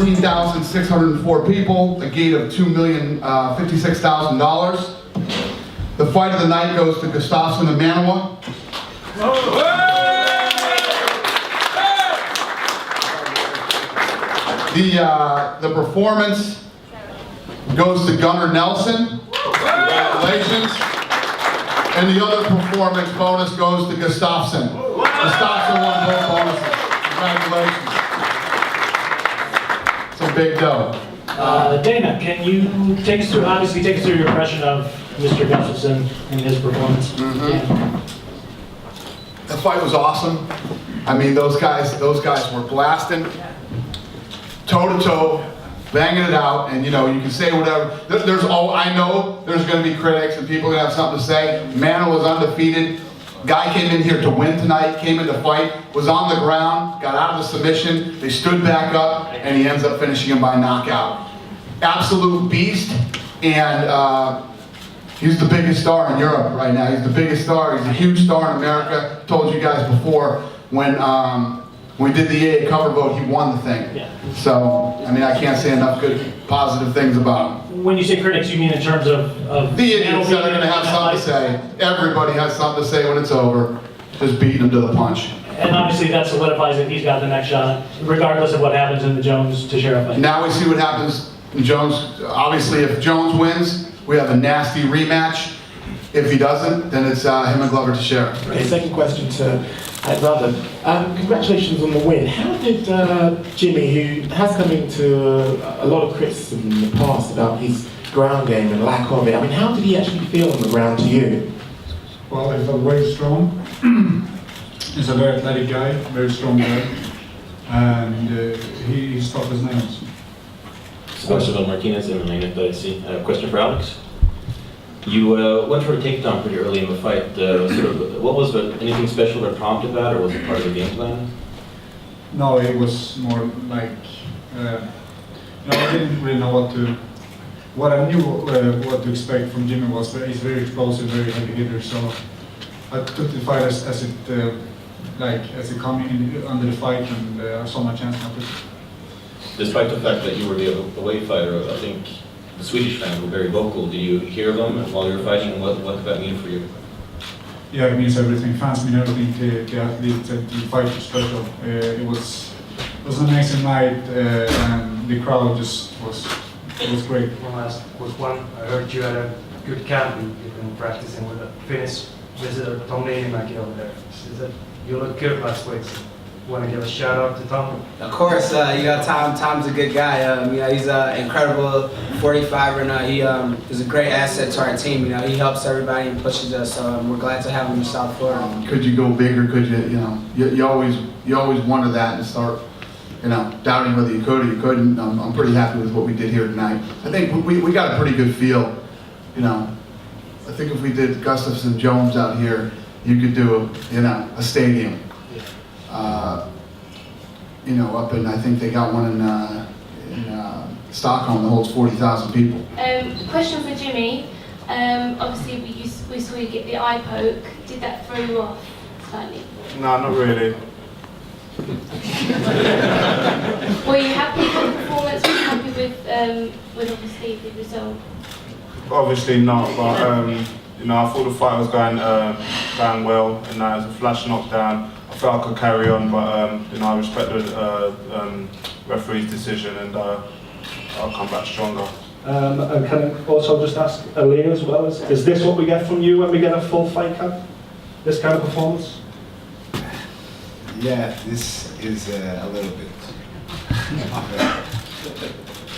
14,604 people, a gate of $2,056,000. The fight of the night goes to Gustafsson and Manawa. The performance goes to Gunnar Nelson. Congratulations. And the other performance bonus goes to Gustafsson. Gustafsson won both bonuses. Congratulations. It's a big dough. Dana, can you take us through, obviously take us through your impression of Mr. Gustafsson and his performance? The fight was awesome. I mean, those guys were blasting, toe to toe, banging it out, and you know, you can say whatever. I know there's going to be critics and people are going to have something to say. Mana was undefeated. Guy came in here to win tonight, came in to fight, was on the ground, got out of the submission, they stood back up, and he ends up finishing him by knockout. Absolute beast, and he's the biggest star in Europe right now. He's the biggest star. He's a huge star in America. Told you guys before, when we did the AA cover vote, he won the thing. Yeah. So, I mean, I can't say enough good, positive things about him. When you say critics, you mean in terms of the idiots that are going to have something to say. Everybody has something to say when it's over. Just beating them to the punch. And obviously that solidifies that he's got the next shot, regardless of what happens in the Jones-Teixeira fight. Now we see what happens in Jones. Obviously, if Jones wins, we have a nasty rematch. If he doesn't, then it's him and Glover Teixeira. Okay, second question to Brother. Congratulations on the win. How did Jimmy, who has come into a lot of criticism in the past about his ground game and lack of it, I mean, how did he actually feel on the ground to you? Well, he felt very strong. He's a very athletic guy, very strong guy, and he's tough as nails. Gustafsson Martinez, MMAViking.com. I have a question for Alex. You went for a takedown pretty early in the fight. What was anything special that prompted that, or was it part of the game plan? No, it was more like, I didn't really know what I knew what to expect from Jimmy was that he's very explosive, very heavy hitter. So I took the fight as it coming in under the fight, and I saw my chance. Despite the fact that you were the away fighter, I think the Swedish fans were very vocal. Did you hear them while you were fighting? What did that mean for you? Yeah, it means everything. Fans mean everything to the athlete, and the fight was special. It was an amazing night, and the crowd just was great. One last quick one. I heard you had a good camp. You've been practicing with a Finnish visitor, Tom Niinimäki over there. You looked good last week. So want to give a shout out to Tom? Of course, Tom's a good guy. He's an incredible 45er now. He is a great asset to our team. He helps everybody and pushes us. So we're glad to have him in South Florida. Could you go bigger? Could you always wonder that and start, doubting whether you could or you couldn't. I'm pretty happy with what we did here tonight. I think we got a pretty good feel. I think if we did Gustafsson Jones out here, you could do a stadium. Up in, I think they got one in Stockholm that holds 40,000 people. Question for Jimmy. Obviously, we saw you get the eye poke. Did that throw you off slightly? No, not really. Were you happy with the performance? Were you happy with obviously the result? Obviously not, but I thought the fight was going well, and it was a flash knockdown. I felt I could carry on, but I respect the referee's decision, and I'll come back stronger. And can I also just ask Ilir as well, is this what we get from you when we get a full fight camp? This kind of performance? Yeah, this is a little bit.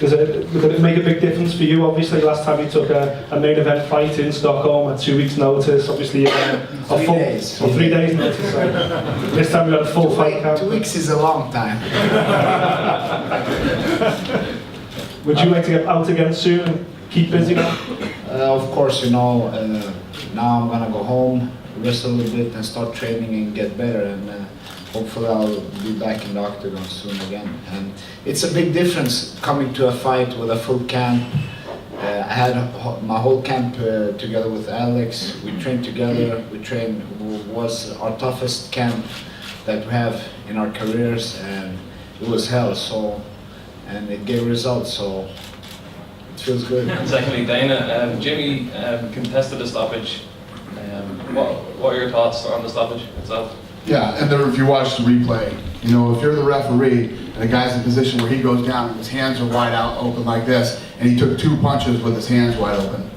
Did it make a big difference for you? Obviously, last time you took a main event fight in Stockholm at 2 weeks' notice. Obviously, you had a 3 full, days. 3 days notice. So this time you had a full fight camp. 2 weeks is a long time. Would you like to get out again soon and keep busy now? Of course, now I'm gonna go home, rest a little bit, and start training and get better. And hopefully I'll be back in the octagon soon again. And it's a big difference coming to a fight with a full camp. I had my whole camp together with Alex. We trained together. Was our toughest camp that we have in our careers, and it was hell. So and it gave results, so it feels good. And secondly, Dana, Jimmy contested the stoppage. What are your thoughts on the stoppage itself? Yeah, and if you watch the replay, you know, if you're the referee and the guy's in a position where he goes down and his hands are wide out, open like this, and he took 2 punches with his hands wide open,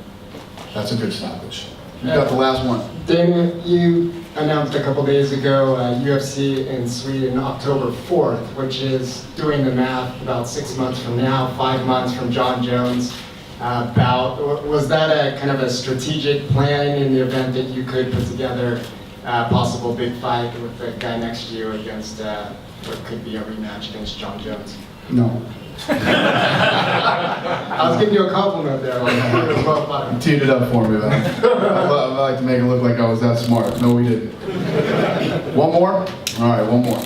that's a good stoppage. You got the last one. Dana, you announced a couple days ago UFC in Sweden October 4th, which is, doing the math, about 6 months from now, 5 months from John Jones' bout. Was that a kind of a strategic plan in the event that you could put together a possible big fight with the guy next to you against what could be a rematch against John Jones? No. I was giving you a compliment there. It was well fun. You teed it up for me, man. I like to make it look like I was that smart. No, we didn't. One more? All right, one more.